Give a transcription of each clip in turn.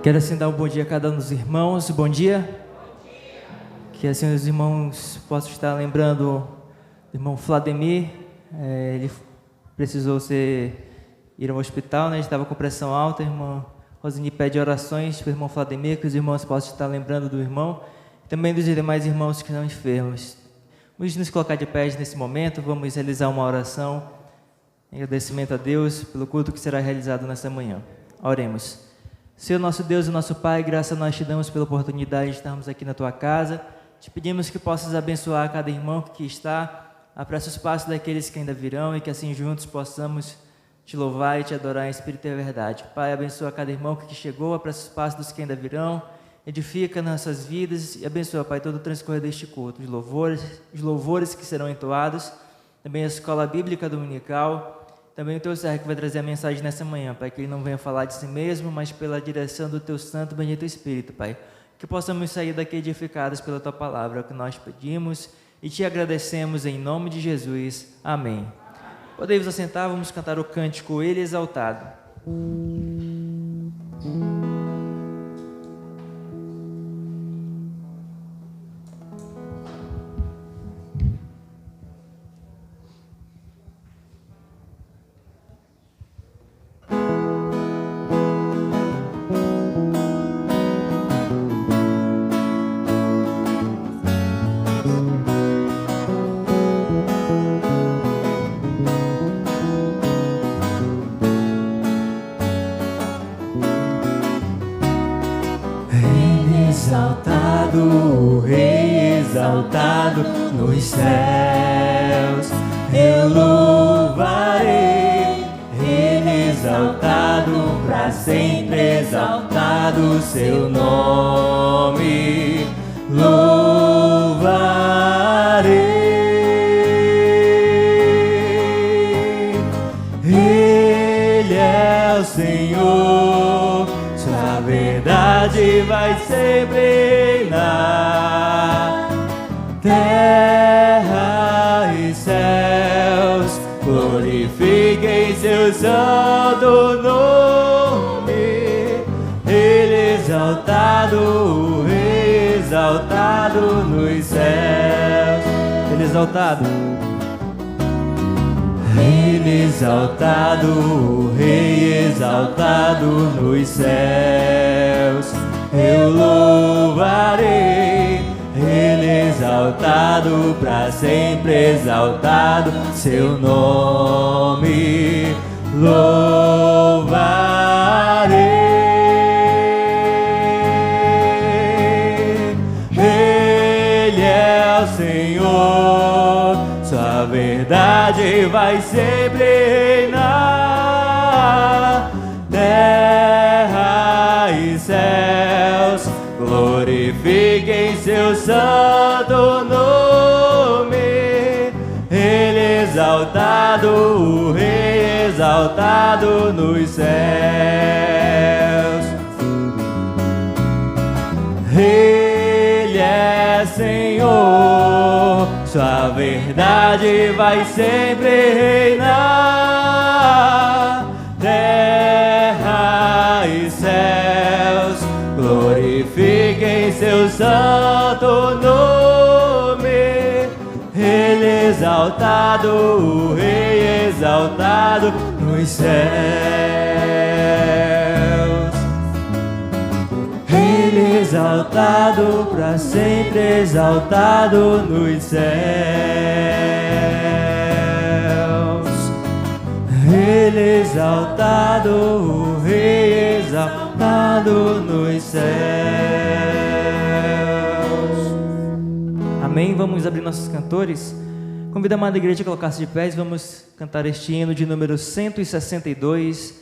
Quero assim dar um bom dia a cada um dos irmãos. Bom dia. Bom dia. Que assim os irmãos possam estar lembrando do irmão Vladimir. Ele precisou ir ao hospital, né? Estava com pressão alta. A irmã Rosini pede orações para o irmão Vladimir, que os irmãos possam estar lembrando do irmão. E também dos demais irmãos que estão enfermos. Vamos nos colocar de pé nesse momento. Vamos realizar uma oração em agradecimento a Deus pelo culto que será realizado nesta manhã. Oremos. Senhor nosso Deus e nosso Pai, graça nós te damos pela oportunidade de estarmos aqui na Tua casa. Te pedimos que possas abençoar cada irmão que aqui está, apressa os passos daqueles que ainda virão e que assim juntos possamos te louvar e te adorar em espírito e verdade. Pai, abençoa cada irmão que aqui chegou, apressa os passos dos que ainda virão, edifica nossas vidas e abençoa, Pai, todo o transcorrer deste culto, os louvores que serão entoados, também a escola bíblica dominical. Também o Teu servo que vai trazer a mensagem nessa manhã, Pai, que ele não venha falar de si mesmo, mas pela direção do Teu Santo e Bendito Espírito, Pai. Que possamos sair daqui edificados pela Tua palavra, é o que nós pedimos e Te agradecemos em nome de Jesus. Amém. Podemos assentar, vamos cantar o cântico Ele Exaltado. O Rei exaltado nos céus, eu louvarei. Ele exaltado, para sempre exaltado, seu nome louvarei. Ele é o Senhor, sua verdade vai sempre na terra e céus, glorifiquem seu santo nome. Ele exaltado, o Rei exaltado nos céus. Ele exaltado. Ele exaltado, o Rei exaltado nos céus, eu louvarei. Ele exaltado, para sempre exaltado, seu nome louvarei. Ele é o Senhor, sua verdade vai sempre reinar, terra e céus, glorifiquem seu santo nome. Ele exaltado, o Rei exaltado nos céus. Ele é Senhor, sua verdade vai sempre reinar, terra e céus, glorifiquem seu santo nome. Ele exaltado, o Rei exaltado nos céus. Ele exaltado, para sempre exaltado nos céus. Ele exaltado, o Rei exaltado nos céus. Amém. Vamos abrir nossos cantores. Convido a amada igreja a colocar-se de pés. Vamos cantar este hino de número 162.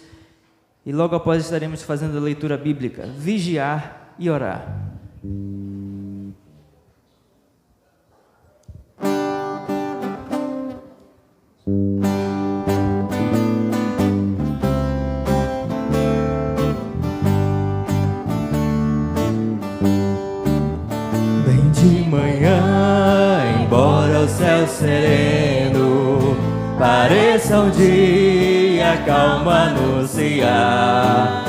E logo após estaremos fazendo a leitura bíblica, vigiar e orar. Bem de manhã, embora o céu sereno pareça um dia calma anunciar,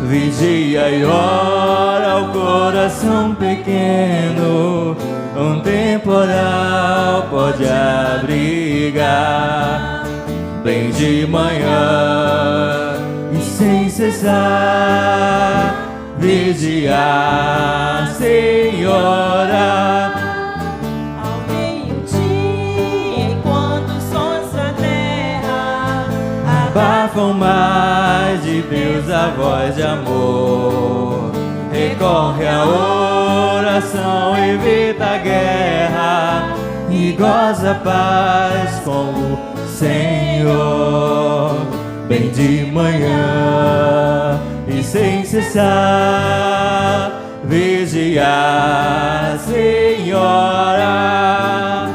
vigia e ora o coração pequeno, um temporal pode abrigar. Bem de manhã e sem cessar, vigiar sem orar. Ao meio-dia, enquanto o sol a terra Abafam mais de Deus a voz de amor. Recorre à oração, evita a guerra e goza a paz com o Senhor. Bem de manhã e sem cessar, vigiar sem orar.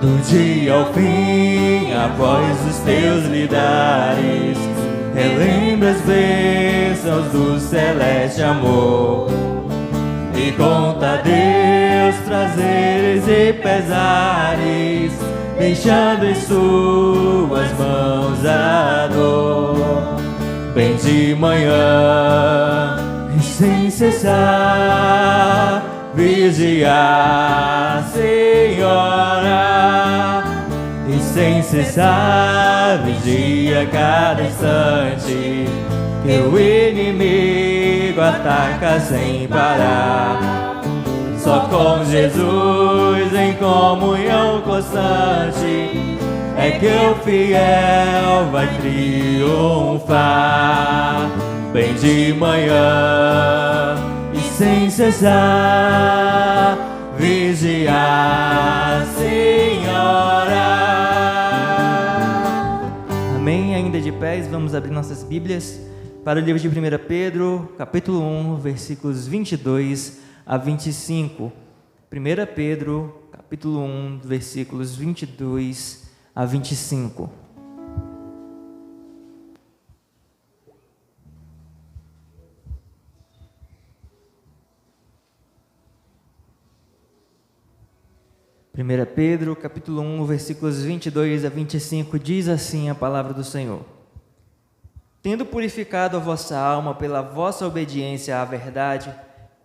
Do dia ao fim, após os teus lidares, relembra as bênçãos do celeste amor. E conta a Deus prazeres e pesares, deixando em suas mãos a dor. Bem de manhã e sem cessar, vigiar sem orar. E sem cessar, vigia cada instante, que o inimigo ataca sem parar. Só com Jesus em comunhão constante é que o fiel vai triunfar. Bem de manhã e sem cessar, vigiar sem orar. Amém? Ainda de pés, vamos abrir nossas Bíblias para o livro de 1 Pedro, capítulo 1, versículos 22 a 25. 1 Pedro, capítulo 1, versículos 22 a 25. Primeira Pedro, capítulo 1, versículos 22 a 25, diz assim a palavra do Senhor: Tendo purificado a vossa alma pela vossa obediência à verdade,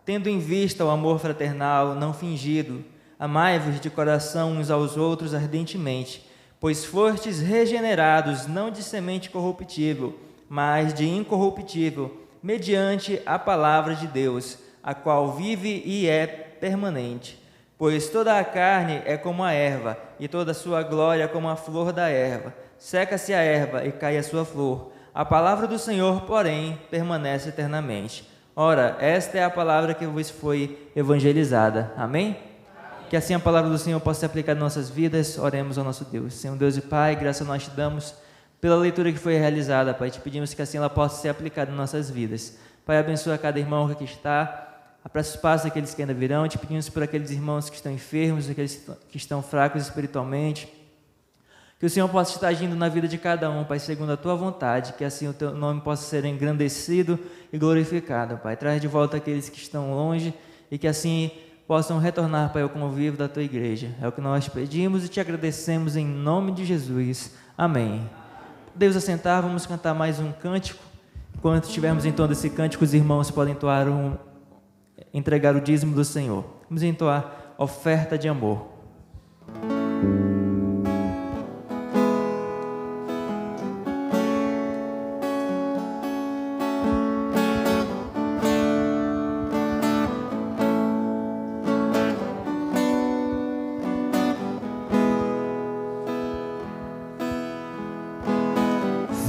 tendo em vista o amor fraternal não fingido, amai-vos de coração uns aos outros ardentemente, pois fostes regenerados não de semente corruptível, mas de incorruptível, mediante a palavra de Deus, a qual vive e é permanente. Pois toda a carne é como a erva, e toda a sua glória como a flor da erva. Seca-se a erva e cai a sua flor. A palavra do Senhor, porém, permanece eternamente. Ora, esta é a palavra que vos foi evangelizada. Amém? Que assim a palavra do Senhor possa ser aplicada em nossas vidas. Oremos ao nosso Deus. Senhor Deus e Pai, graça nós te damos pela leitura que foi realizada, Pai. Te pedimos que assim ela possa ser aplicada em nossas vidas. Pai, abençoa cada irmão que aqui está. Apressa os passos daqueles que ainda virão. Te pedimos por aqueles irmãos que estão enfermos, aqueles que estão fracos espiritualmente. Que o Senhor possa estar agindo na vida de cada um, Pai, segundo a Tua vontade. Que assim o Teu nome possa ser engrandecido e glorificado, Pai. Traz de volta aqueles que estão longe e que assim possam retornar, Pai, ao convívio da Tua igreja. É o que nós pedimos e Te agradecemos em nome de Jesus. Amém. Deus assentar, vamos cantar mais um cântico. Enquanto estivermos entoando esse cântico, os irmãos podem entregar o dízimo do Senhor. Vamos entoar oferta de amor.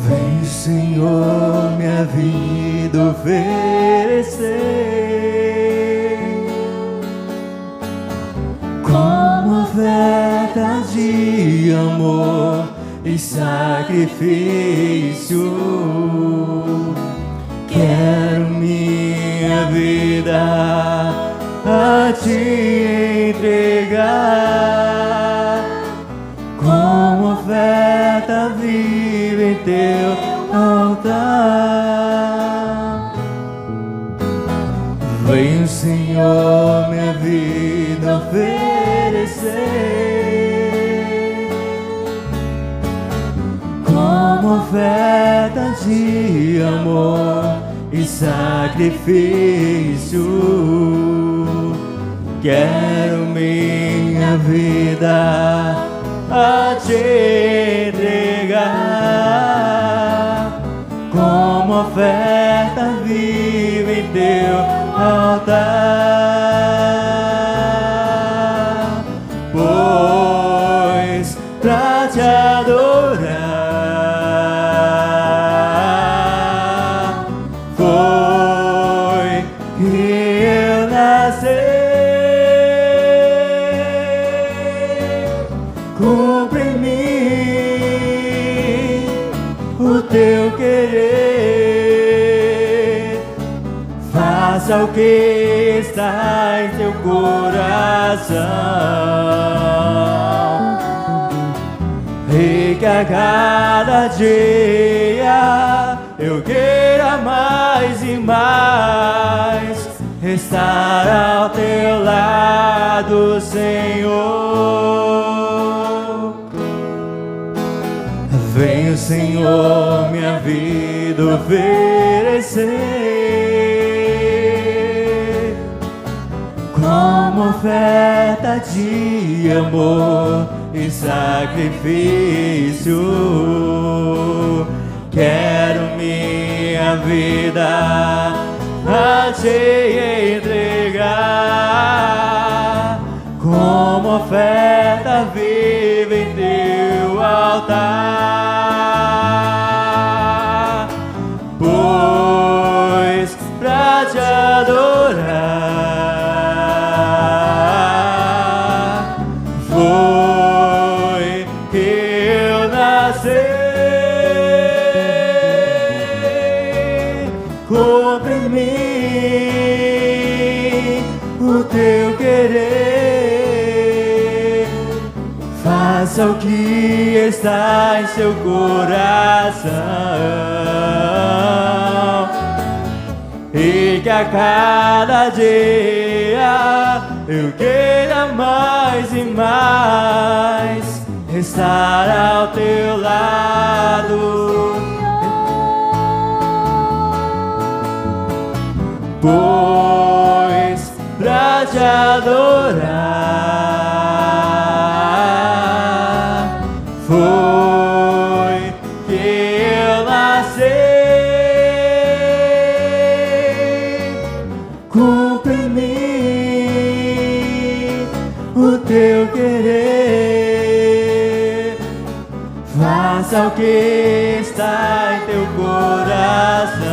Vem, Senhor, minha vida oferecer como oferta de amor e sacrifício. Quero minha vida a Te entregar como oferta viva em Teu altar. Vem, Senhor, minha vida oferecer como oferta de amor e sacrifício. Quero minha vida a te entregar como oferta viva em teu altar, pois pra te adorar foi que eu nasci. Cumpre em mim o teu querer, faça o que está em teu coração, e que a cada dia eu queira mais e mais estar ao teu lado, Senhor. Venho, Senhor, minha vida oferecer como oferta de amor e sacrifício. Quero minha vida a te entregar como oferta viva em teu altar, pois pra te adorar foi que eu nasci. Cumpre em mim o teu querer, faça o que está em seu coração, e que a cada dia eu queira mais e mais estar ao teu lado, pois pra te adorar foi que eu nasci. Cumpre em mim o teu querer, faça o que está em teu coração,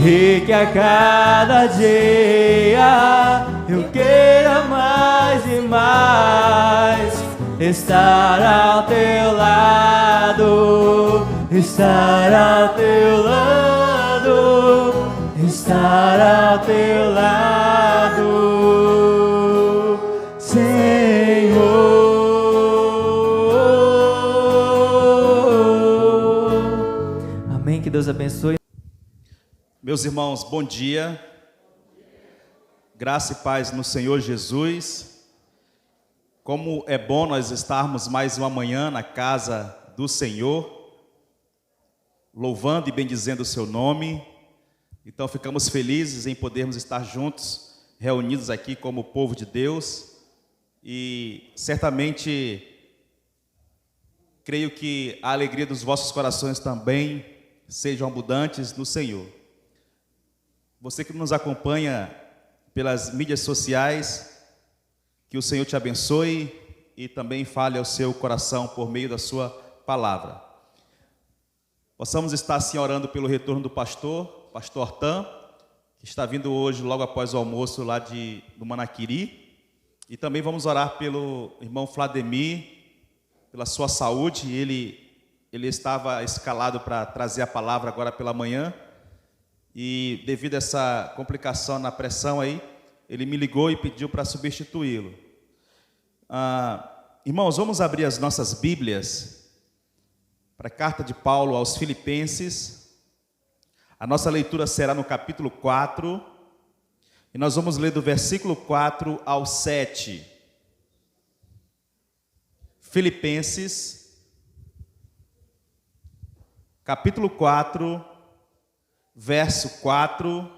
e que a cada dia eu queira mais e mais estar ao teu lado, estar ao teu lado, estar ao teu lado, Senhor. Amém, que Deus abençoe. Meus irmãos, bom dia. Graça e paz no Senhor Jesus. Como é bom nós estarmos mais uma manhã na casa do Senhor, louvando e bendizendo o seu nome. Então ficamos felizes em podermos estar juntos, reunidos aqui como povo de Deus. E certamente creio que a alegria dos vossos corações também sejam abundantes no Senhor. Você que nos acompanha pelas mídias sociais, que o Senhor te abençoe e também fale ao seu coração por meio da sua palavra. Possamos estar assim orando pelo retorno do pastor Artan, que está vindo hoje logo após o almoço lá do Manaquiri. E também vamos orar pelo irmão Vladimir, pela sua saúde. Ele estava escalado para trazer a palavra agora pela manhã. E devido a essa complicação na pressão aí, ele me ligou e pediu para substituí-lo. Irmãos, vamos abrir as nossas Bíblias para a carta de Paulo aos Filipenses. A nossa leitura será no capítulo 4, e nós vamos ler do versículo 4 ao 7. Filipenses, capítulo 4, verso 4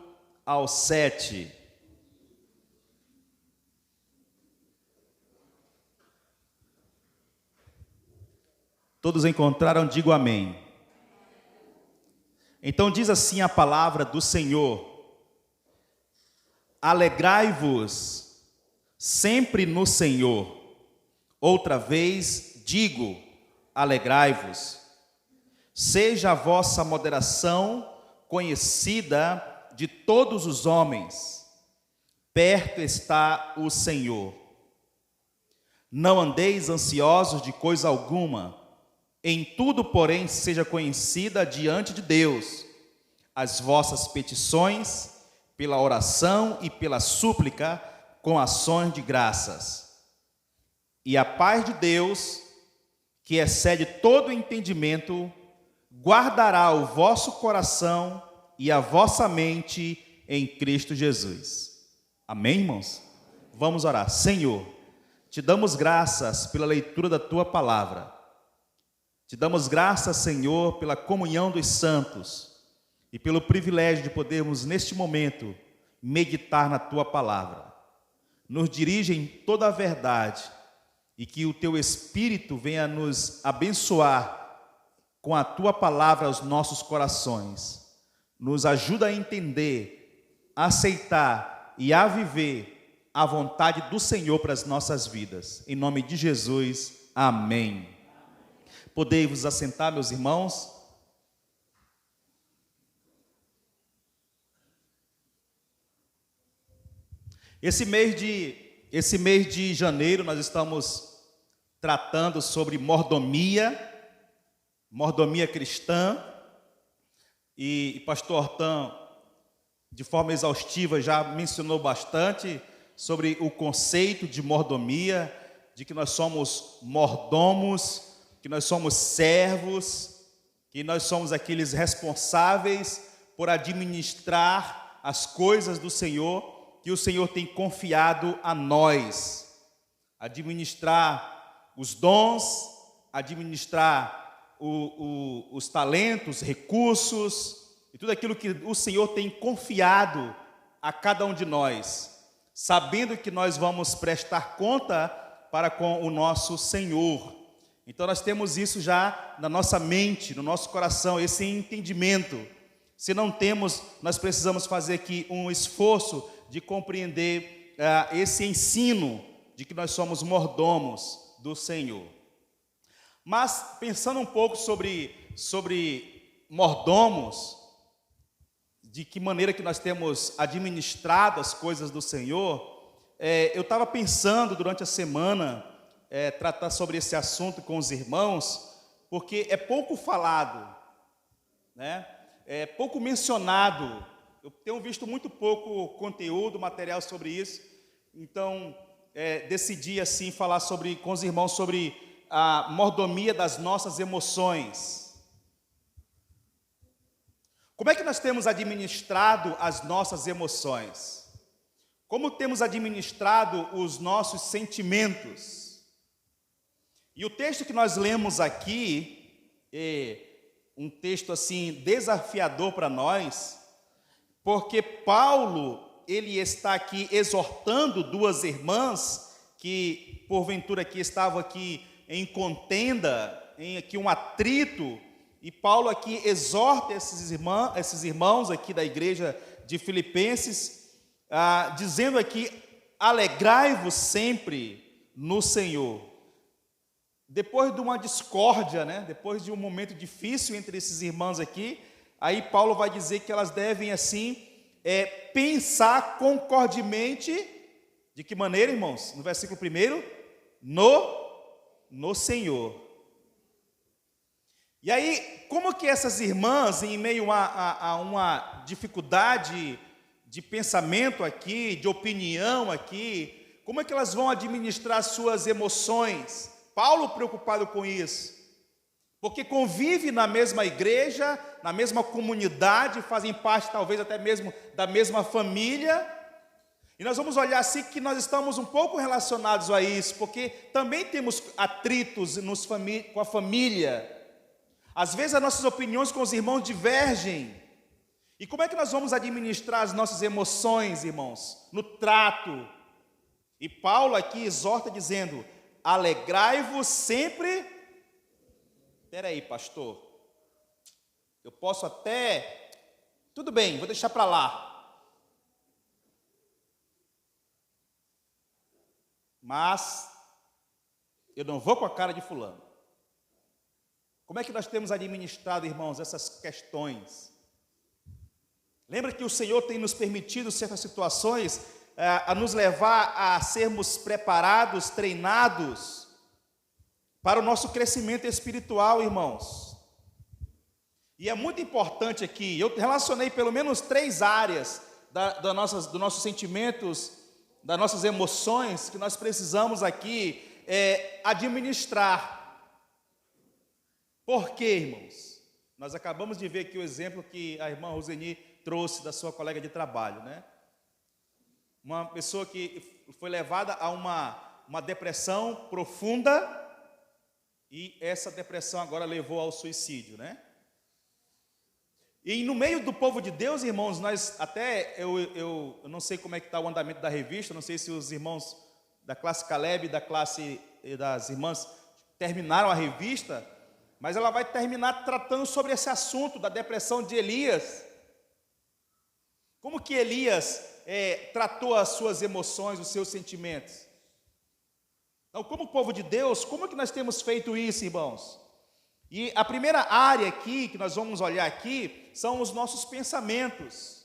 ao 7. Todos encontraram? Digo amém. Então diz assim a palavra do Senhor: alegrai-vos sempre no Senhor. Outra vez digo, alegrai-vos. Seja a vossa moderação conhecida de todos os homens. Perto está o Senhor. Não andeis ansiosos de coisa alguma. Em tudo, porém, seja conhecida diante de Deus as vossas petições, pela oração e pela súplica, com ações de graças. E a paz de Deus, que excede todo entendimento, guardará o vosso coração e a vossa mente em Cristo Jesus. Amém, irmãos? Vamos orar. Senhor, te damos graças pela leitura da tua palavra. Te damos graças, Senhor, pela comunhão dos santos e pelo privilégio de podermos, neste momento, meditar na tua palavra. Nos dirige em toda a verdade e que o teu Espírito venha nos abençoar com a tua palavra aos nossos corações. Nos ajuda a entender, a aceitar e a viver a vontade do Senhor para as nossas vidas. Em nome de Jesus, amém. Podei vos assentar, meus irmãos. Esse mês de janeiro nós estamos tratando sobre mordomia cristã, e pastor Hortan, de forma exaustiva, já mencionou bastante sobre o conceito de mordomia, de que nós somos mordomos, que nós somos servos, que nós somos aqueles responsáveis por administrar as coisas do Senhor, que o Senhor tem confiado a nós. Administrar os dons, administrar os talentos, recursos, e tudo aquilo que o Senhor tem confiado a cada um de nós, sabendo que nós vamos prestar conta para com o nosso Senhor. Então nós temos isso já na nossa mente, no nosso coração, esse entendimento. Se não temos, nós precisamos fazer aqui um esforço de compreender esse ensino de que nós somos mordomos do Senhor. Mas pensando um pouco sobre mordomos, de que maneira que nós temos administrado as coisas do Senhor, eu estava pensando durante a semana, tratar sobre esse assunto com os irmãos, porque é pouco falado, né? É pouco mencionado. Eu tenho visto muito pouco conteúdo, material sobre isso. Então, decidi assim falar com os irmãos sobre a mordomia das nossas emoções. Como é que nós temos administrado as nossas emoções? Como temos administrado os nossos sentimentos? E o texto que nós lemos aqui é um texto assim desafiador para nós, porque Paulo, ele está aqui exortando duas irmãs que porventura aqui estavam aqui em contenda, em aqui um atrito, e Paulo aqui exorta esses irmãos aqui da igreja de Filipenses, dizendo aqui: alegrai-vos sempre no Senhor. Depois de uma discórdia, né? Depois de um momento difícil entre esses irmãos aqui, aí Paulo vai dizer que elas devem assim pensar concordemente. De que maneira, irmãos? No versículo 1, no Senhor. E aí, como que essas irmãs, em meio a uma dificuldade de pensamento aqui, de opinião aqui, como é que elas vão administrar suas emoções? Paulo preocupado com isso, porque convive na mesma igreja, na mesma comunidade, fazem parte talvez até mesmo da mesma família, e nós vamos olhar assim que nós estamos um pouco relacionados a isso, porque também temos atritos com a família. Às vezes as nossas opiniões com os irmãos divergem. E como é que nós vamos administrar as nossas emoções, irmãos? No trato. E Paulo aqui exorta dizendo: alegrai-vos sempre. Espera aí, pastor. Eu posso até... Tudo bem, vou deixar para lá. Mas eu não vou com a cara de fulano. Como é que nós temos administrado, irmãos, essas questões? Lembra que o Senhor tem nos permitido certas situações a nos levar a sermos preparados, treinados para o nosso crescimento espiritual, irmãos. E é muito importante aqui, eu relacionei pelo menos 3 áreas dos nossos sentimentos, das nossas emoções, que nós precisamos aqui administrar. Por quê, irmãos? Nós acabamos de ver aqui o exemplo que a irmã Roseni trouxe da sua colega de trabalho, né? Uma pessoa que foi levada a uma depressão profunda e essa depressão agora levou ao suicídio, né? E no meio do povo de Deus, irmãos, nós até, eu não sei como é que está o andamento da revista, não sei se os irmãos da classe Caleb, da classe das irmãs terminaram a revista, mas ela vai terminar tratando sobre esse assunto da depressão de Elias. Como que Elias tratou as suas emoções, os seus sentimentos? Então, como povo de Deus, como que nós temos feito isso, irmãos? E a primeira área aqui, que nós vamos olhar aqui, são os nossos pensamentos.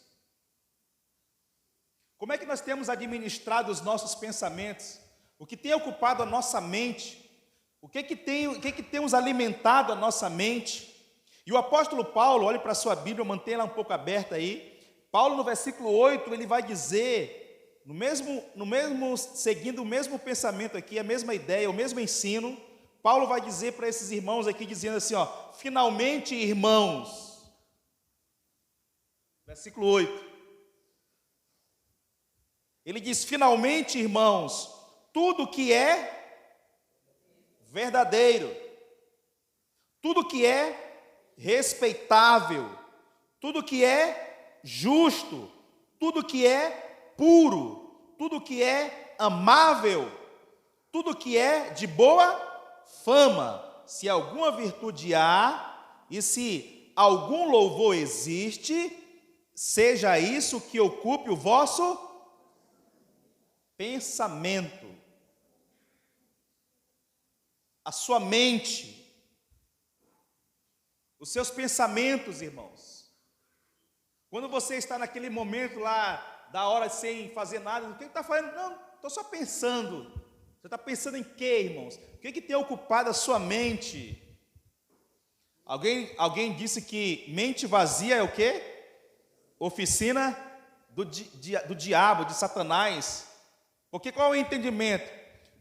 Como é que nós temos administrado os nossos pensamentos? O que tem ocupado a nossa mente? O que temos alimentado a nossa mente? E o apóstolo Paulo, olhe para a sua Bíblia, mantenha ela um pouco aberta aí. Paulo, no versículo 8, ele vai dizer, seguindo o mesmo pensamento aqui, a mesma ideia, o mesmo ensino, Paulo vai dizer para esses irmãos aqui, dizendo assim, ó, finalmente, irmãos, versículo 8, ele diz, finalmente, irmãos, tudo que é verdadeiro, tudo que é respeitável, tudo que é justo, tudo que é puro, tudo que é amável, tudo que é de boa fama, se alguma virtude há e se algum louvor existe, seja isso que ocupe o vosso pensamento, a sua mente, os seus pensamentos, irmãos. Quando você está naquele momento lá, da hora sem fazer nada, o que está fazendo? Não, estou só pensando. Você está pensando em quê, irmãos? O que tem ocupado a sua mente? Alguém disse que mente vazia é o quê? Oficina do diabo, de Satanás. Porque qual é o entendimento?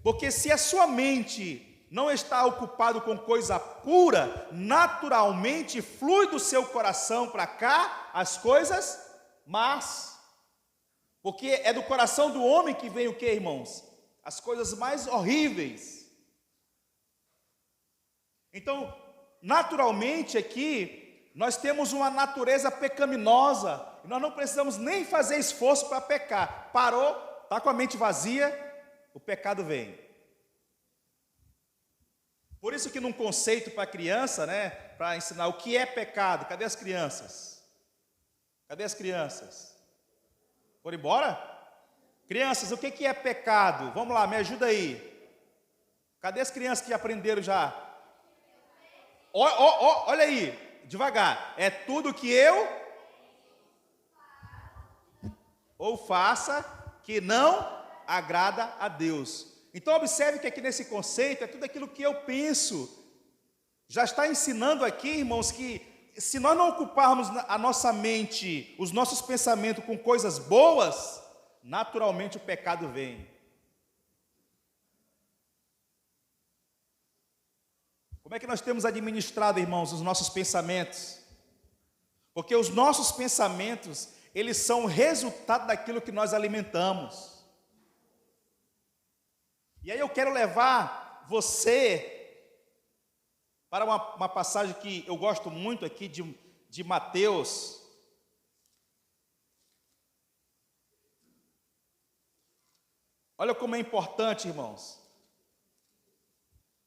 Porque se a sua mente não está ocupado com coisa pura, naturalmente flui do seu coração para cá as coisas más. Porque é do coração do homem que vem o quê, irmãos? As coisas mais horríveis. Então, naturalmente aqui, nós temos uma natureza pecaminosa, e nós não precisamos nem fazer esforço para pecar. Parou, está com a mente vazia, o pecado vem. Por isso que num conceito para criança, né, para ensinar o que é pecado, cadê as crianças? Cadê as crianças? Foram embora? Crianças, o que é pecado? Vamos lá, me ajuda aí. Cadê as crianças que aprenderam já? Olha aí, devagar. É tudo que eu ou faça que não agrada a Deus. Então observe que aqui nesse conceito é tudo aquilo que eu penso. Já está ensinando aqui, irmãos, que se nós não ocuparmos a nossa mente, os nossos pensamentos com coisas boas, naturalmente o pecado vem. Como é que nós temos administrado, irmãos, os nossos pensamentos? Porque os nossos pensamentos, eles são resultado daquilo que nós alimentamos. E aí eu quero levar você para uma passagem que eu gosto muito aqui de Mateus. Olha como é importante, irmãos.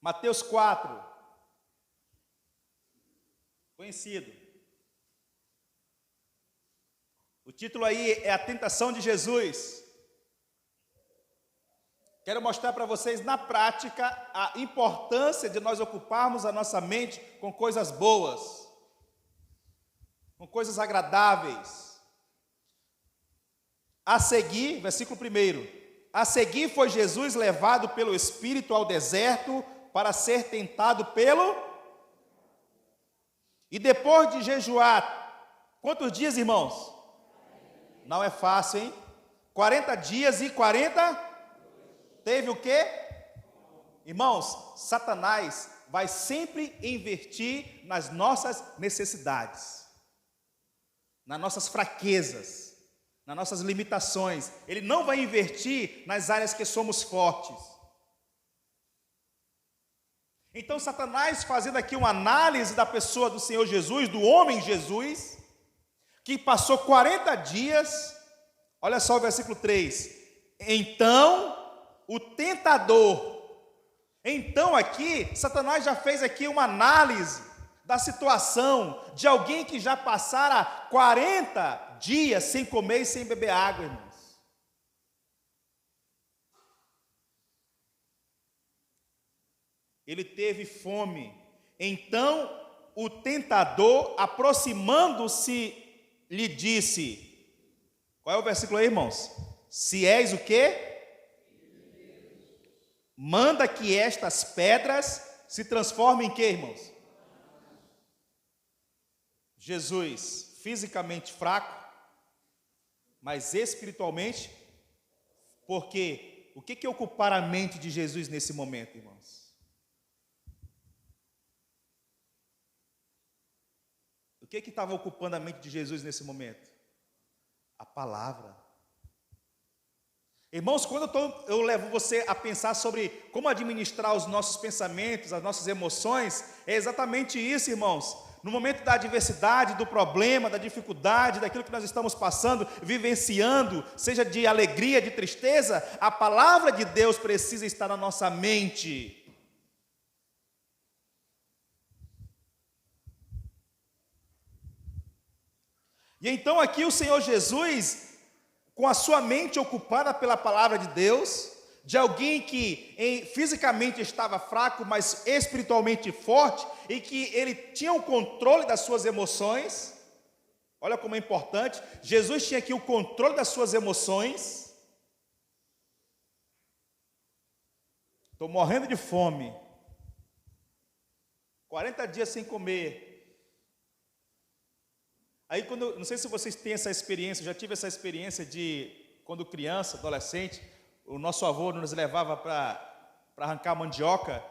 Mateus 4. Conhecido. O título aí é A Tentação de Jesus. Quero mostrar para vocês na prática a importância de nós ocuparmos a nossa mente com coisas boas, com coisas agradáveis. A seguir, versículo 1. A seguir foi Jesus levado pelo Espírito ao deserto para ser tentado pelo... E depois de jejuar, quantos dias, irmãos? Não é fácil, hein? 40 dias e 40... Teve o quê? Irmãos, Satanás vai sempre investir nas nossas necessidades, nas nossas fraquezas, nas nossas limitações. Ele não vai investir nas áreas que somos fortes. Então, Satanás, fazendo aqui uma análise da pessoa do Senhor Jesus, do homem Jesus, que passou 40 dias, olha só o versículo 3. Então, o tentador. Então aqui, Satanás já fez aqui uma análise da situação de alguém que já passara 40 dias sem comer e sem beber água, irmãos. Ele teve fome. Então o tentador, aproximando-se, lhe disse, qual é o versículo aí, irmãos? Se és o quê? Manda que estas pedras se transformem em quê, irmãos? Jesus, fisicamente fraco, mas espiritualmente, porque o que ocupar a mente de Jesus nesse momento, irmãos? O que estava ocupando a mente de Jesus nesse momento? A palavra. Irmãos, quando eu levo você a pensar sobre como administrar os nossos pensamentos, as nossas emoções, é exatamente isso, irmãos. No momento da adversidade, do problema, da dificuldade, daquilo que nós estamos passando, vivenciando, seja de alegria, de tristeza, a palavra de Deus precisa estar na nossa mente. E então aqui o Senhor Jesus, com a sua mente ocupada pela palavra de Deus, de alguém que fisicamente estava fraco, mas espiritualmente forte, e que ele tinha o controle das suas emoções. Olha como é importante, Jesus tinha aqui o controle das suas emoções. Estou morrendo de fome, 40 dias sem comer. Aí, não sei se vocês têm essa experiência, já tive essa experiência de, quando criança, adolescente, o nosso avô nos levava para arrancar mandioca.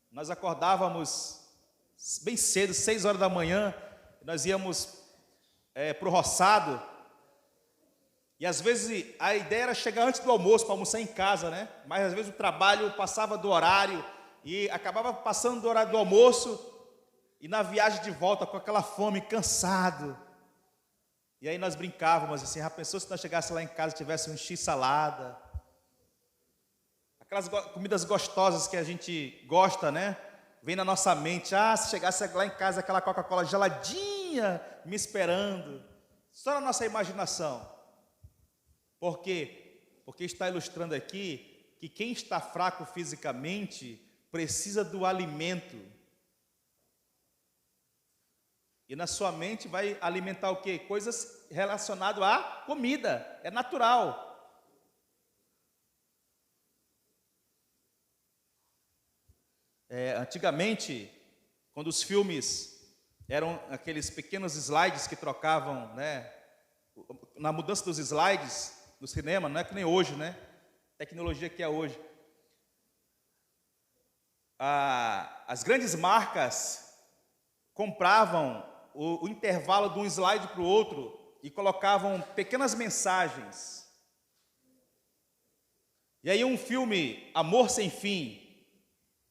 Nós acordávamos bem cedo, 6 horas da manhã, nós íamos para o roçado, e às vezes a ideia era chegar antes do almoço, para almoçar em casa, né? Mas às vezes o trabalho passava do horário, e acabava passando do horário do almoço, e na viagem de volta, com aquela fome, cansado. E aí nós brincávamos assim, já pensou se nós chegássemos lá em casa e tivesse um x-salada? Aquelas comidas gostosas que a gente gosta, né? Vem na nossa mente, se chegasse lá em casa aquela Coca-Cola geladinha me esperando. Só na nossa imaginação. Por quê? Porque está ilustrando aqui que quem está fraco fisicamente precisa do alimento. E na sua mente vai alimentar o quê? Coisas relacionadas à comida, é natural. Antigamente, quando os filmes eram aqueles pequenos slides que trocavam, né? Na mudança dos slides no cinema, não é que nem hoje, né? Tecnologia que é hoje. As grandes marcas compravam o intervalo de um slide para o outro e colocavam pequenas mensagens. E aí um filme, Amor Sem Fim,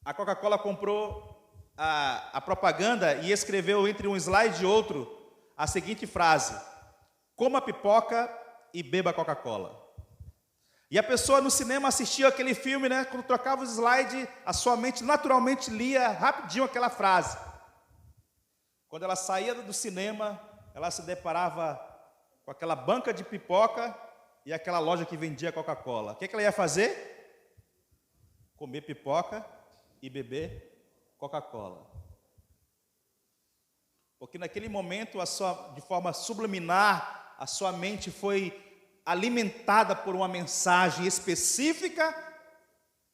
a Coca-Cola comprou a propaganda e escreveu entre um slide e outro a seguinte frase: coma pipoca e beba Coca-Cola. E a pessoa no cinema assistia aquele filme, né? Quando trocava o slide, a sua mente naturalmente lia rapidinho aquela frase. Quando ela saía do cinema, ela se deparava com aquela banca de pipoca e aquela loja que vendia Coca-Cola. O que ela ia fazer? Comer pipoca e beber Coca-Cola. Porque naquele momento, de forma subliminar, a sua mente foi alimentada por uma mensagem específica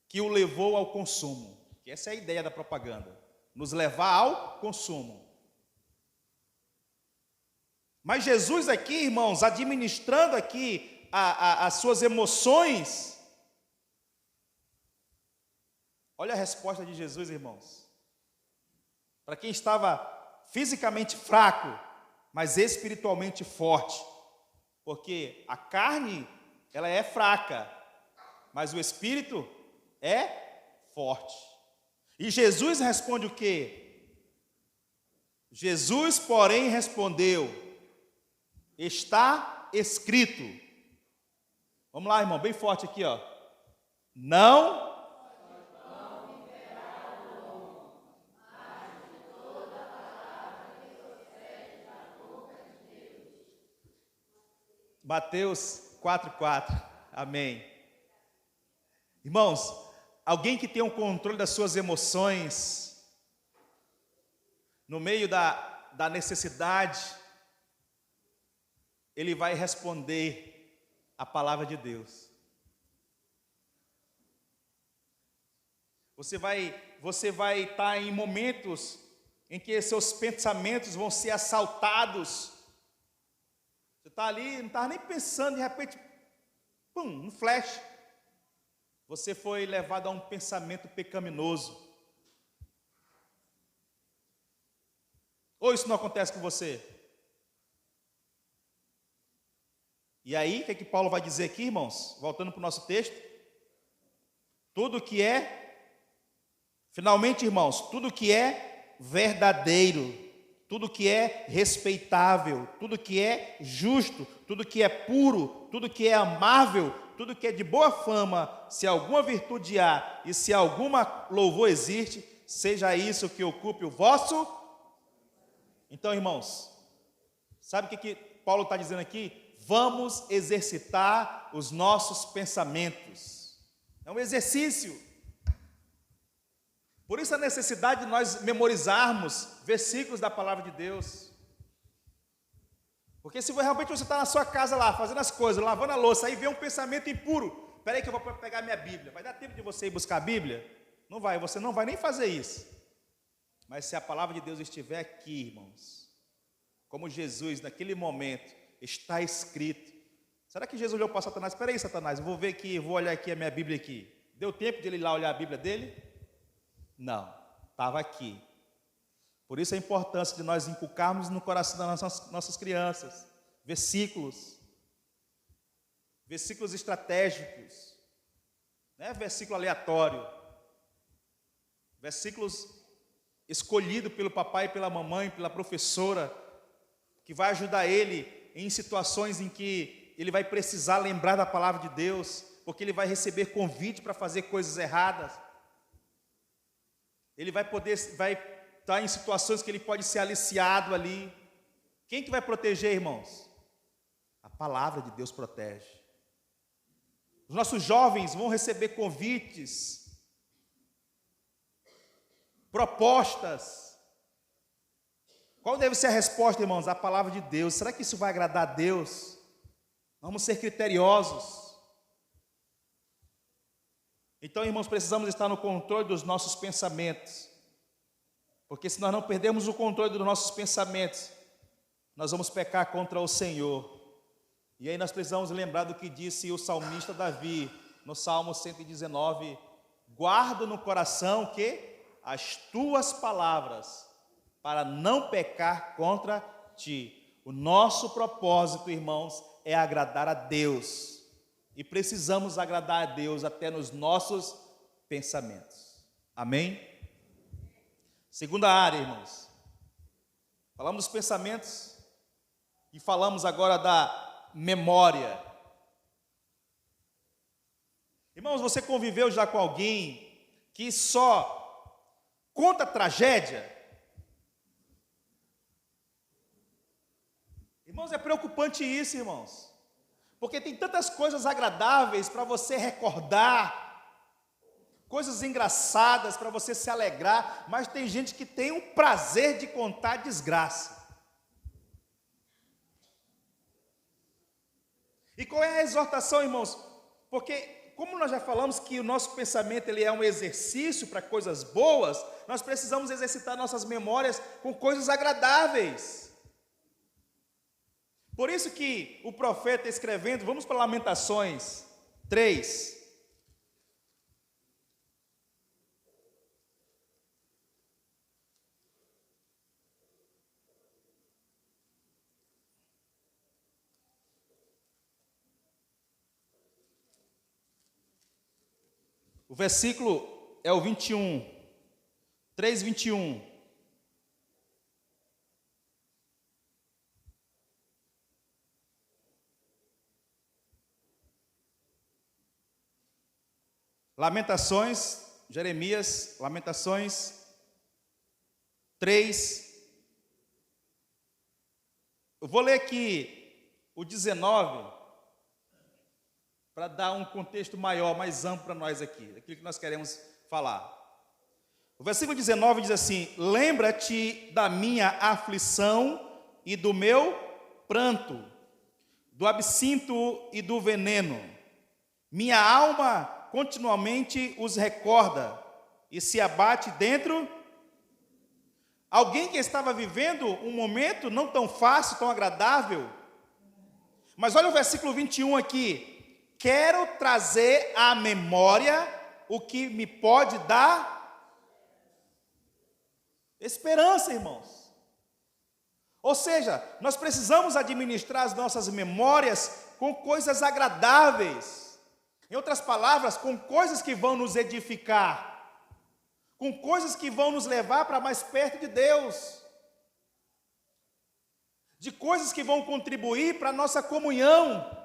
que o levou ao consumo. Que essa é a ideia da propaganda, nos levar ao consumo. Mas Jesus aqui, irmãos, administrando aqui as suas emoções, olha a resposta de Jesus, irmãos. Para quem estava fisicamente fraco, mas espiritualmente forte. Porque a carne, ela é fraca, mas o espírito é forte. E Jesus responde o quê? Jesus, porém, respondeu: está escrito. Vamos lá, irmão, bem forte aqui, ó. Não. Mateus 4:4, amém. Irmãos, alguém que tem um controle das suas emoções, no meio da necessidade, ele vai responder a palavra de Deus. Você vai estar em momentos em que seus pensamentos vão ser assaltados. Você está ali, não estava nem pensando, de repente, pum, um flash. Você foi levado a um pensamento pecaminoso. Ou isso não acontece com você? E aí, o que Paulo vai dizer aqui, irmãos? Voltando para o nosso texto. Tudo que é, finalmente, irmãos, tudo que é verdadeiro, tudo que é respeitável, tudo que é justo, tudo que é puro, tudo que é amável, tudo que é de boa fama, se alguma virtude há e se alguma louvor existe, seja isso que ocupe o vosso. Então, irmãos, sabe o que Paulo está dizendo aqui? Vamos exercitar os nossos pensamentos. É um exercício. Por isso a necessidade de nós memorizarmos versículos da palavra de Deus. Porque se realmente você está na sua casa lá, fazendo as coisas, lavando a louça, aí vem um pensamento impuro. Espera aí que eu vou pegar minha Bíblia. Vai dar tempo de você ir buscar a Bíblia? Não vai, você não vai nem fazer isso. Mas se a palavra de Deus estiver aqui, irmãos, como Jesus, naquele momento, está escrito. Será que Jesus olhou para Satanás? Espera aí, Satanás, eu vou ver aqui, vou olhar aqui a minha Bíblia aqui. Deu tempo de ele ir lá olhar a Bíblia dele? Não, estava aqui. Por isso a importância de nós inculcarmos no coração das nossas crianças versículos estratégicos, não é versículo aleatório, versículos escolhidos pelo papai e pela mamãe, pela professora, que vai ajudar ele em situações em que ele vai precisar lembrar da palavra de Deus, porque ele vai receber convite para fazer coisas erradas. Ele vai estar em situações que ele pode ser aliciado ali. Quem que vai proteger, irmãos? A palavra de Deus protege. Os nossos jovens vão receber convites, propostas. Qual deve ser a resposta, irmãos? A palavra de Deus. Será que isso vai agradar a Deus? Vamos ser criteriosos. Então, irmãos, precisamos estar no controle dos nossos pensamentos. Porque se nós não perdermos o controle dos nossos pensamentos, nós vamos pecar contra o Senhor. E aí nós precisamos lembrar do que disse o salmista Davi, no Salmo 119, guardo no coração que as tuas palavras, para não pecar contra ti. O nosso propósito, irmãos, é agradar a Deus. E precisamos agradar a Deus até nos nossos pensamentos. Amém? Segunda área, irmãos. Falamos dos pensamentos e falamos agora da memória. Irmãos, você conviveu já com alguém que só conta tragédia? Irmãos, é preocupante isso, irmãos. Porque tem tantas coisas agradáveis para você recordar, coisas engraçadas para você se alegrar, mas tem gente que tem o prazer de contar desgraça. E qual é a exortação, irmãos? Porque, como nós já falamos que o nosso pensamento ele é um exercício para coisas boas, nós precisamos exercitar nossas memórias com coisas agradáveis. Por isso que o profeta escrevendo, vamos para Lamentações 3. O versículo é o 21, 3:21. Lamentações, Jeremias, Lamentações 3. Eu vou ler aqui o 19, para dar um contexto maior, mais amplo para nós aqui, daquilo que nós queremos falar. O versículo 19 diz assim: lembra-te da minha aflição e do meu pranto, do absinto e do veneno. Minha alma continuamente os recorda e se abate dentro. Alguém que estava vivendo um momento não tão fácil, tão agradável. Mas olha o versículo 21 aqui. Quero trazer à memória o que me pode dar esperança, irmãos. Ou seja, nós precisamos administrar as nossas memórias com coisas agradáveis. Em outras palavras, com coisas que vão nos edificar, com coisas que vão nos levar para mais perto de Deus, de coisas que vão contribuir para a nossa comunhão.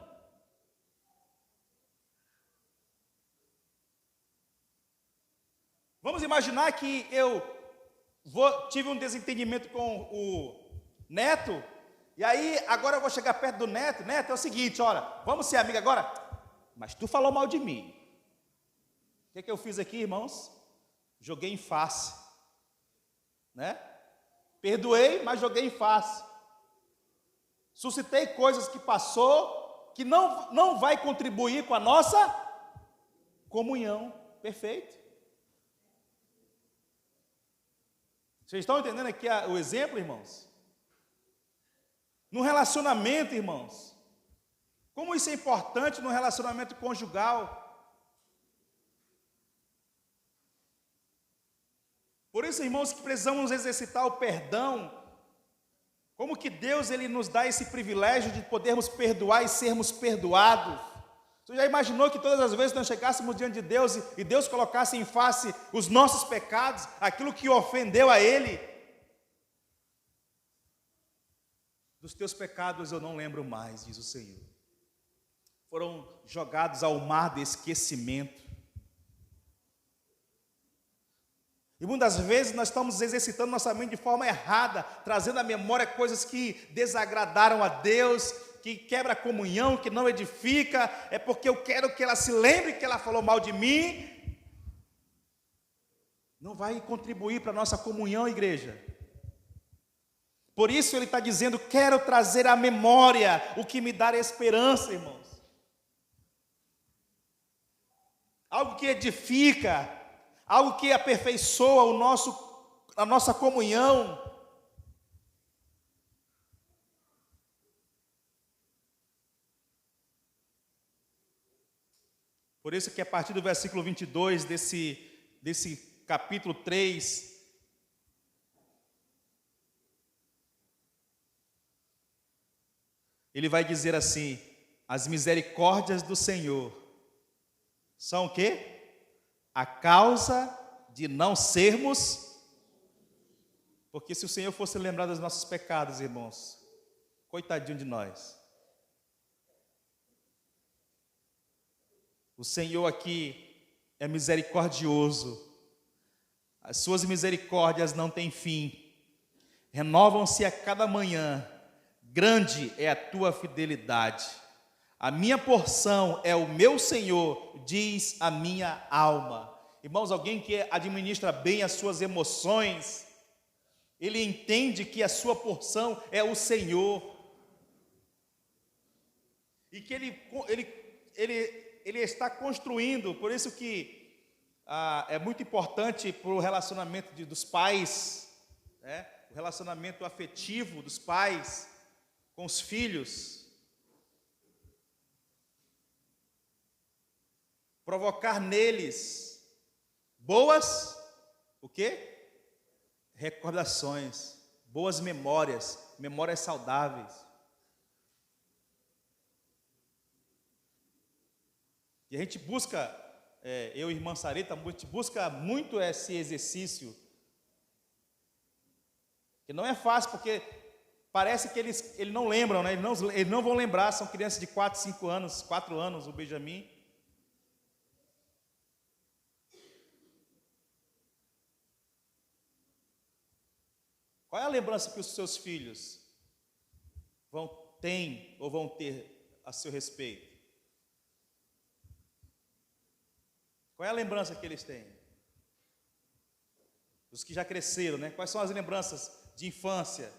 Vamos imaginar que eu tive um desentendimento com o Neto, e aí agora eu vou chegar perto do Neto. Neto, é o seguinte, olha, vamos ser amigos agora? Mas tu falou mal de mim. O que eu fiz aqui, irmãos? Joguei em face, né? Perdoei, mas joguei em face. Suscitei coisas que passou, que não vai contribuir com a nossa comunhão. Perfeito. Vocês estão entendendo aqui o exemplo, irmãos? No relacionamento, irmãos, como isso é importante no relacionamento conjugal. Por isso, irmãos, que precisamos exercitar o perdão. Como que Deus ele nos dá esse privilégio de podermos perdoar e sermos perdoados? Você já imaginou que todas as vezes nós chegássemos diante de Deus e Deus colocasse em face os nossos pecados, aquilo que ofendeu a Ele? Dos teus pecados eu não lembro mais, diz o Senhor. Foram jogados ao mar de esquecimento. E muitas vezes nós estamos exercitando nossa mente de forma errada, trazendo à memória coisas que desagradaram a Deus, que quebra a comunhão, que não edifica. É porque eu quero que ela se lembre que ela falou mal de mim. Não vai contribuir para a nossa comunhão, igreja. Por isso ele está dizendo, quero trazer à memória o que me dá esperança, irmãos. Algo que edifica, algo que aperfeiçoa a nossa comunhão. Por isso que a partir do versículo 22 desse capítulo 3, ele vai dizer assim: as misericórdias do Senhor são o quê? A causa de não sermos Porque se o Senhor fosse lembrar dos nossos pecados, irmãos, coitadinho de nós. O Senhor aqui é misericordioso. As suas misericórdias não têm fim. Renovam-se a cada manhã. Grande é a tua fidelidade. A minha porção é o meu Senhor, diz a minha alma. Irmãos, alguém que administra bem as suas emoções, ele entende que a sua porção é o Senhor. E que ele está construindo, por isso que é muito importante para o relacionamento dos pais, né? O relacionamento afetivo dos pais com os filhos. Provocar neles boas, o quê? Recordações, boas memórias, memórias saudáveis. E a gente busca, eu e irmã Sarita, a gente busca muito esse exercício, que não é fácil, porque parece que eles não lembram, né? Eles não vão lembrar, são crianças de 4, 5 anos, 4 anos, o Benjamin. Qual é a lembrança que os seus filhos têm ou vão ter a seu respeito? Qual é a lembrança que eles têm? Os que já cresceram, né? Quais são as lembranças de infância?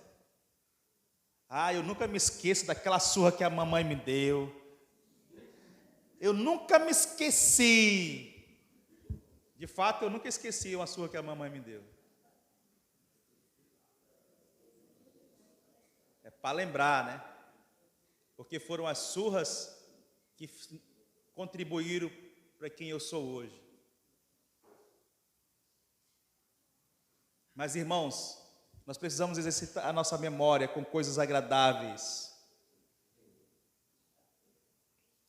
Eu nunca me esqueço daquela surra que a mamãe me deu. Eu nunca me esqueci. De fato, eu nunca esqueci uma surra que a mamãe me deu. É para lembrar, né? Porque foram as surras que contribuíram para quem eu sou hoje. Mas, irmãos, nós precisamos exercitar a nossa memória com coisas agradáveis.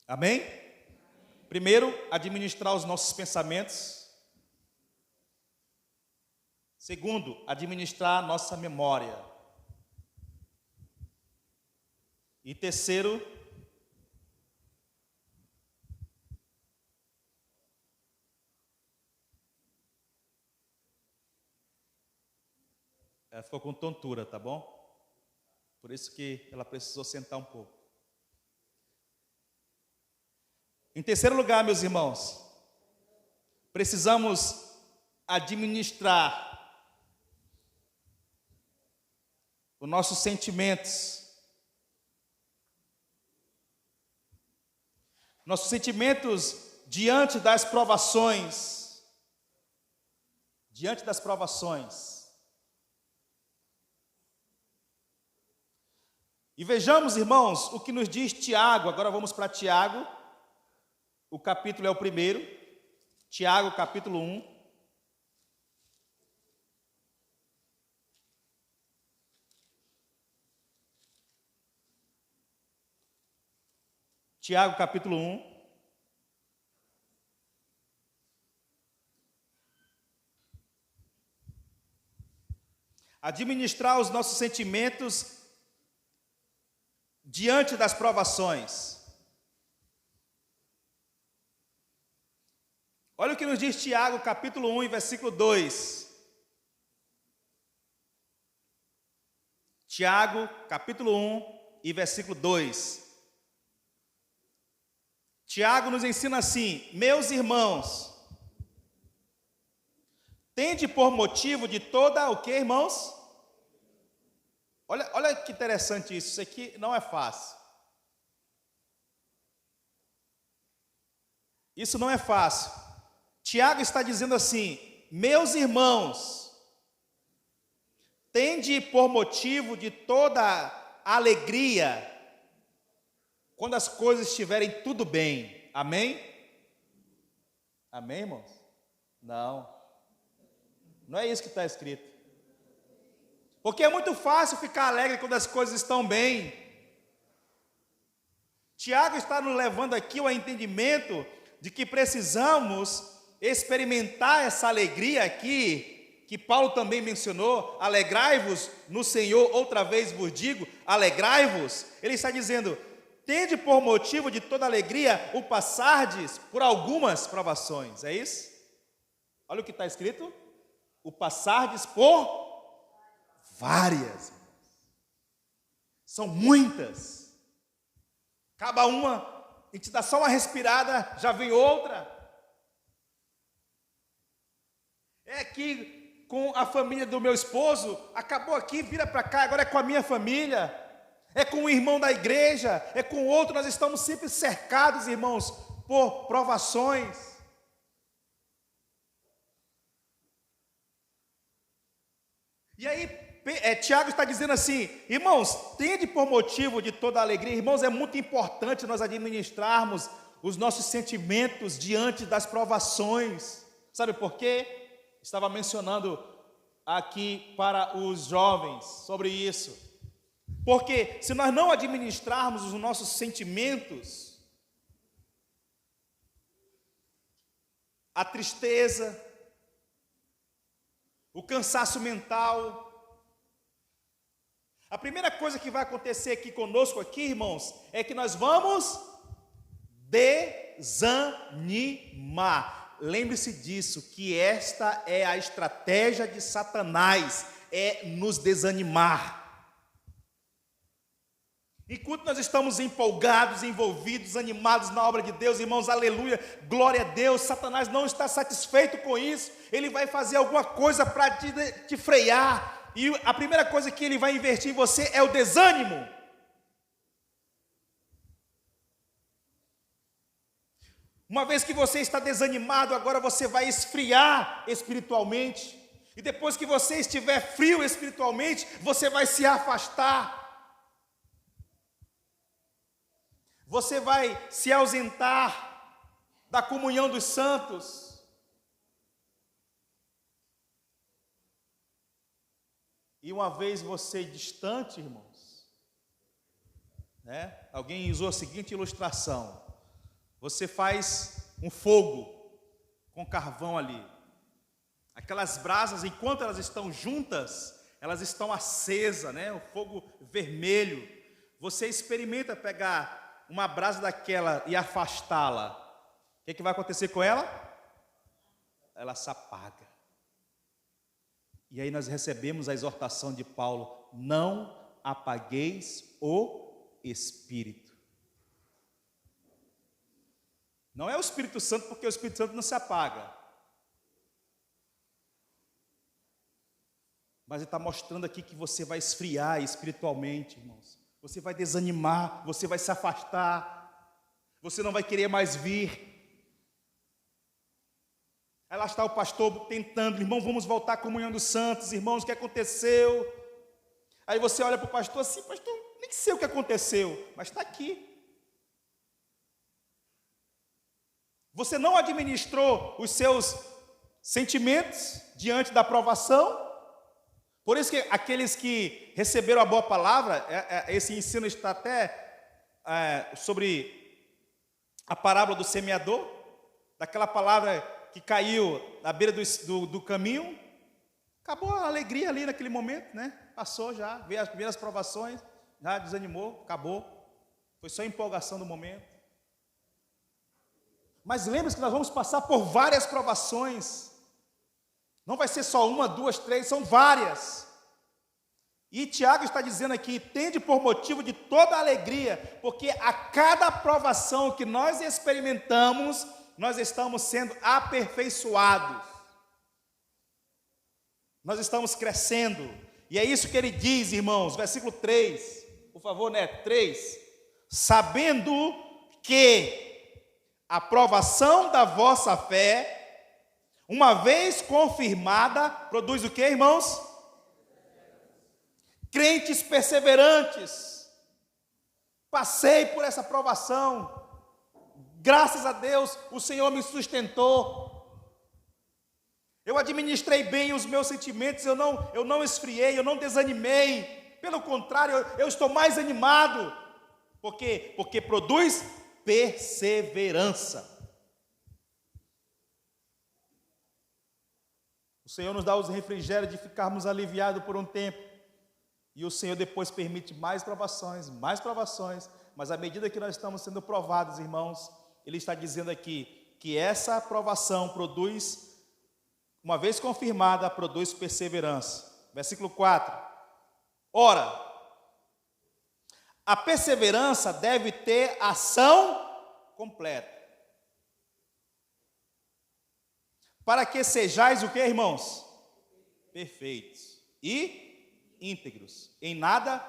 Amém? Primeiro, administrar os nossos pensamentos. Segundo, administrar a nossa memória. E terceiro, ela ficou com tontura, tá bom? Por isso que ela precisou sentar um pouco. Em terceiro lugar, meus irmãos, precisamos administrar os nossos sentimentos. Nossos sentimentos diante das provações. Diante das provações. E vejamos, irmãos, o que nos diz Tiago. Agora vamos para Tiago. O capítulo é o primeiro. Tiago, capítulo 1. Tiago, capítulo 1. Administrar os nossos sentimentos diante das provações. Olha o que nos diz Tiago, capítulo 1, versículo 2. Tiago, capítulo 1 e versículo 2. Tiago nos ensina assim: meus irmãos, tende por motivo de toda o que, irmãos? Olha que interessante isso aqui não é fácil. Isso não é fácil. Tiago está dizendo assim: meus irmãos, tende por motivo de toda alegria quando as coisas estiverem tudo bem. Amém? Amém, irmãos? Não. Não é isso que está escrito. Porque é muito fácil ficar alegre quando as coisas estão bem. Tiago está nos levando aqui ao entendimento de que precisamos experimentar essa alegria aqui que Paulo também mencionou, alegrai-vos no Senhor, outra vez vos digo, alegrai-vos, ele está dizendo, tende por motivo de toda alegria o passardes por algumas provações, é isso? Olha o que está escrito, o passardes por várias, são muitas, acaba uma, a gente dá só uma respirada, já vem outra. É que com a família do meu esposo, acabou aqui, vira para cá, agora é com a minha família, é com o irmão da igreja, é com outro, nós estamos sempre cercados, irmãos, por provações. E aí, Tiago está dizendo assim, irmãos, tende por motivo de toda alegria, irmãos, é muito importante nós administrarmos os nossos sentimentos diante das provações, sabe por quê? Estava mencionando aqui para os jovens sobre isso, porque se nós não administrarmos os nossos sentimentos, a tristeza, o cansaço mental, a primeira coisa que vai acontecer aqui conosco, aqui, irmãos, é que nós vamos desanimar. Lembre-se disso, que esta é a estratégia de Satanás, é nos desanimar. Enquanto nós estamos empolgados, envolvidos, animados na obra de Deus, irmãos, aleluia, glória a Deus, Satanás não está satisfeito com isso, ele vai fazer alguma coisa para te frear, e a primeira coisa que ele vai investir em você é o desânimo. Uma vez que você está desanimado, agora você vai esfriar espiritualmente. E depois que você estiver frio espiritualmente, você vai se afastar. Você vai se ausentar da comunhão dos santos. E uma vez você distante, irmãos, né? Alguém usou a seguinte ilustração. Você faz um fogo com carvão ali. Aquelas brasas, enquanto elas estão juntas, elas estão acesas, né? O fogo vermelho. Você experimenta pegar uma brasa daquela e afastá-la. O que vai acontecer com ela? Ela se apaga. E aí nós recebemos a exortação de Paulo: não apagueis o Espírito. Não é o Espírito Santo, porque o Espírito Santo não se apaga. Mas ele está mostrando aqui que você vai esfriar espiritualmente, irmãos. Você vai desanimar, você vai se afastar, você não vai querer mais vir. Aí lá está o pastor tentando, irmão, vamos voltar à comunhão dos santos, irmãos, o que aconteceu? Aí você olha para o pastor assim, pastor, nem sei o que aconteceu, mas está aqui. Você não administrou os seus sentimentos diante da provação. Por isso que aqueles que receberam a boa palavra, esse ensino está até sobre a parábola do semeador, daquela palavra que caiu na beira do caminho, acabou a alegria ali naquele momento, né? Passou já, veio as primeiras provações, já desanimou, acabou, foi só a empolgação do momento. Mas lembre-se que nós vamos passar por várias provações. Não vai ser só uma, duas, três, são várias. E Tiago está dizendo aqui, tende por motivo de toda alegria, porque a cada provação que nós experimentamos, nós estamos sendo aperfeiçoados. Nós estamos crescendo. E é isso que ele diz, irmãos, versículo 3, por favor, né? 3. Sabendo que a provação da vossa fé, uma vez confirmada, produz o que, irmãos? Crentes perseverantes. Passei por essa provação. Graças a Deus, o Senhor me sustentou. Eu administrei bem os meus sentimentos, eu não esfriei, eu não desanimei. Pelo contrário, eu estou mais animado. Por quê? Porque produz perseverança. Senhor nos dá os refrigérios de ficarmos aliviados por um tempo. E o Senhor depois permite mais provações, mas à medida que nós estamos sendo provados, irmãos, Ele está dizendo aqui que essa provação produz, uma vez confirmada, produz perseverança. Versículo 4. Ora, a perseverança deve ter ação completa, para que sejais o que, irmãos? Perfeitos e íntegros, em nada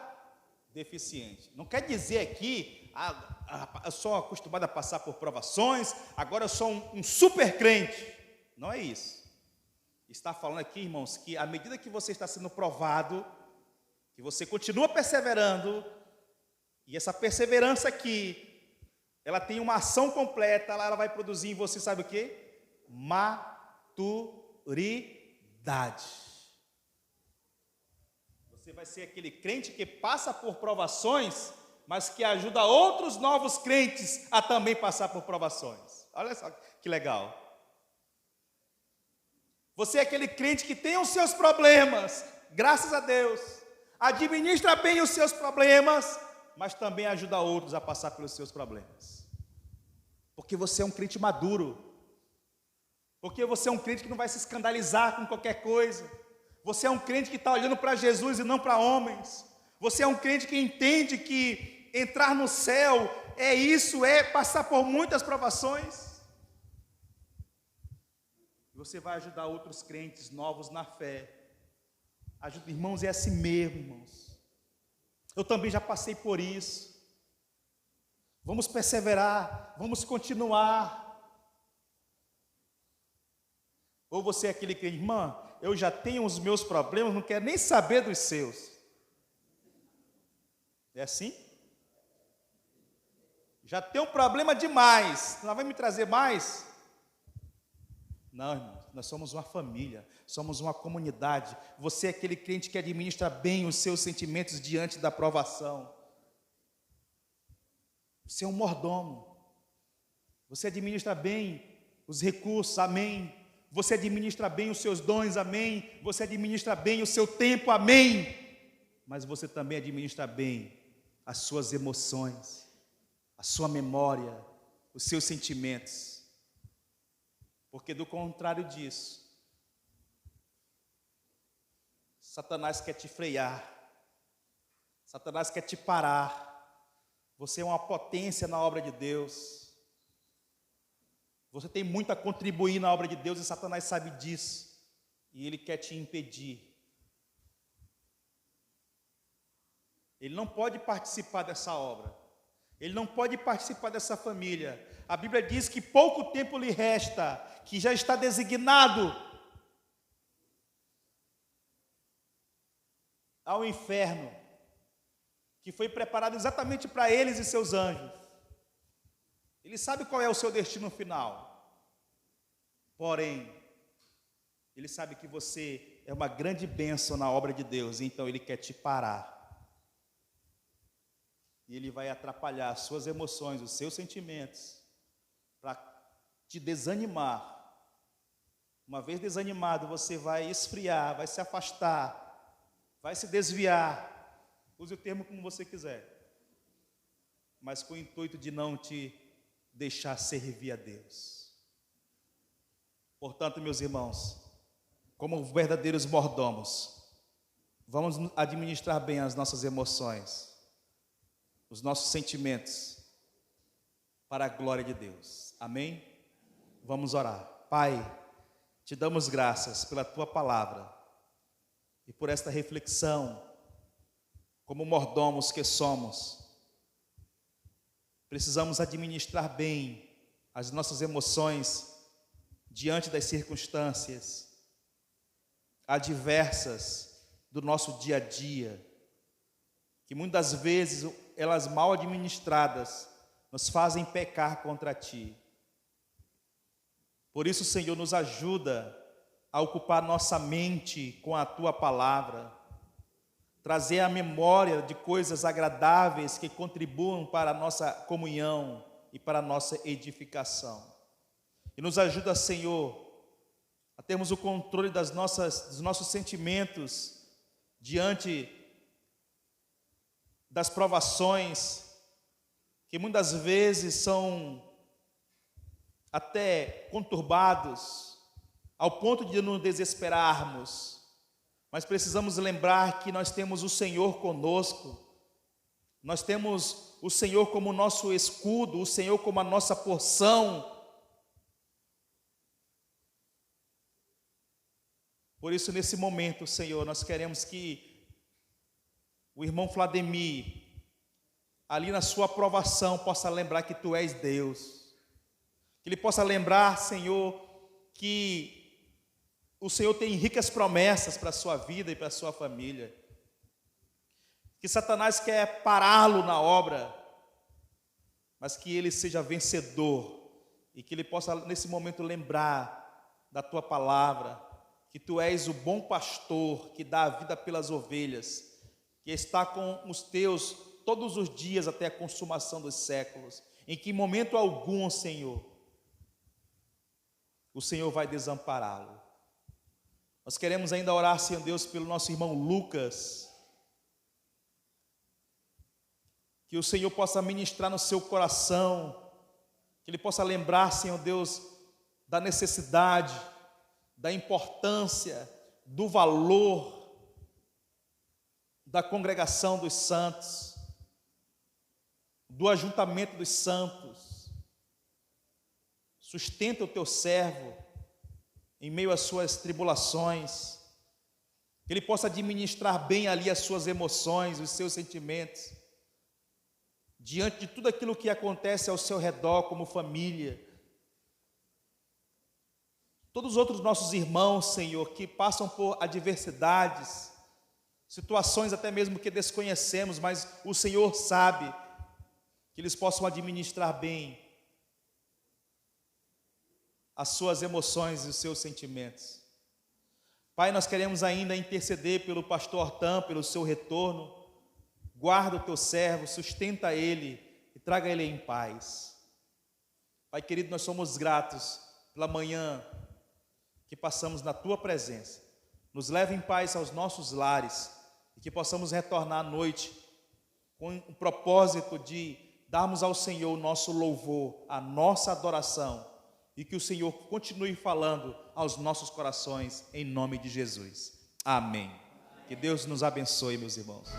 deficiente. Não quer dizer aqui, eu sou acostumado a passar por provações, agora eu sou um super crente. Não é isso. Está falando aqui, irmãos, que à medida que você está sendo provado, que você continua perseverando, e essa perseverança aqui, ela tem uma ação completa, ela vai produzir em você, sabe o quê? Maturidade. Você vai ser aquele crente que passa por provações, mas que ajuda outros novos crentes a também passar por provações. Olha só que legal. Você é aquele crente que tem os seus problemas, graças a Deus, administra bem os seus problemas, mas também ajuda outros a passar pelos seus problemas. Porque você é um crente maduro. Porque você é um crente que não vai se escandalizar com qualquer coisa. Você é um crente que está olhando para Jesus e não para homens. Você é um crente que entende que entrar no céu é passar por muitas provações. Você vai ajudar outros crentes novos na fé. Ajuda, irmãos, é assim mesmo, irmãos. Eu também já passei por isso. Vamos perseverar, vamos continuar. Ou você é aquele que, irmã, eu já tenho os meus problemas, não quero nem saber dos seus. É assim? Já tenho um problema demais, não vai me trazer mais? Não, irmãos, nós somos uma família, somos uma comunidade. Você é aquele crente que administra bem os seus sentimentos diante da provação. Você é um mordomo. Você administra bem os recursos, amém. Você administra bem os seus dons, amém. Você administra bem o seu tempo, amém. Mas você também administra bem as suas emoções, a sua memória, os seus sentimentos. Porque do contrário disso, Satanás quer te frear, Satanás quer te parar. Você é uma potência na obra de Deus. Você tem muito a contribuir na obra de Deus e Satanás sabe disso. E ele quer te impedir. Ele não pode participar dessa obra. Ele não pode participar dessa família. A Bíblia diz que pouco tempo lhe resta, que já está designado ao inferno, que foi preparado exatamente para eles e seus anjos. Ele sabe qual é o seu destino final. Porém, ele sabe que você é uma grande bênção na obra de Deus, então ele quer te parar. E ele vai atrapalhar as suas emoções, os seus sentimentos, para te desanimar. Uma vez desanimado, você vai esfriar, vai se afastar, vai se desviar. Use o termo como você quiser. Mas com o intuito de não te deixar servir a Deus. Portanto, meus irmãos, como verdadeiros mordomos, vamos administrar bem as nossas emoções, os nossos sentimentos, para a glória de Deus. Amém? Vamos orar. Pai, te damos graças pela tua palavra e por esta reflexão, como mordomos que somos. Precisamos administrar bem as nossas emoções diante das circunstâncias adversas do nosso dia a dia, que muitas vezes elas mal administradas nos fazem pecar contra ti. Por isso, Senhor, nos ajuda a ocupar nossa mente com a tua palavra, trazer a memória de coisas agradáveis que contribuam para a nossa comunhão e para a nossa edificação. E nos ajuda, Senhor, a termos o controle dos nossos sentimentos diante das provações, que muitas vezes são até conturbados, ao ponto de nos desesperarmos, mas precisamos lembrar que nós temos o Senhor conosco, nós temos o Senhor como nosso escudo, o Senhor como a nossa porção. Por isso, nesse momento, Senhor, nós queremos que o irmão Vladimir, ali na sua aprovação, possa lembrar que Tu és Deus. Que ele possa lembrar, Senhor, que o Senhor tem ricas promessas para a sua vida e para a sua família. Que Satanás quer pará-lo na obra, mas que ele seja vencedor e que ele possa, nesse momento, lembrar da Tua palavra, que Tu és o bom pastor que dá a vida pelas ovelhas, que está com os Teus todos os dias até a consumação dos séculos, em que em momento algum, Senhor, o Senhor vai desampará-lo. Nós queremos ainda orar, Senhor Deus, pelo nosso irmão Lucas, que o Senhor possa ministrar no seu coração, que ele possa lembrar, Senhor Deus, da necessidade, da importância, do valor da congregação dos santos, do ajuntamento dos santos. Sustenta o Teu servo em meio às suas tribulações, que ele possa administrar bem ali as suas emoções, os seus sentimentos, diante de tudo aquilo que acontece ao seu redor, como família. Todos os outros nossos irmãos, Senhor, que passam por adversidades, situações até mesmo que desconhecemos, mas o Senhor sabe, que eles possam administrar bem as suas emoções e os seus sentimentos. Pai, nós queremos ainda interceder pelo pastor Hortã, pelo seu retorno. Guarda o Teu servo, sustenta ele e traga ele em paz. Pai querido, nós somos gratos pela manhã que passamos na Tua presença. Nos leva em paz aos nossos lares e que possamos retornar à noite com o propósito de darmos ao Senhor o nosso louvor, a nossa adoração, e que o Senhor continue falando aos nossos corações, em nome de Jesus. Amém. Que Deus nos abençoe, meus irmãos.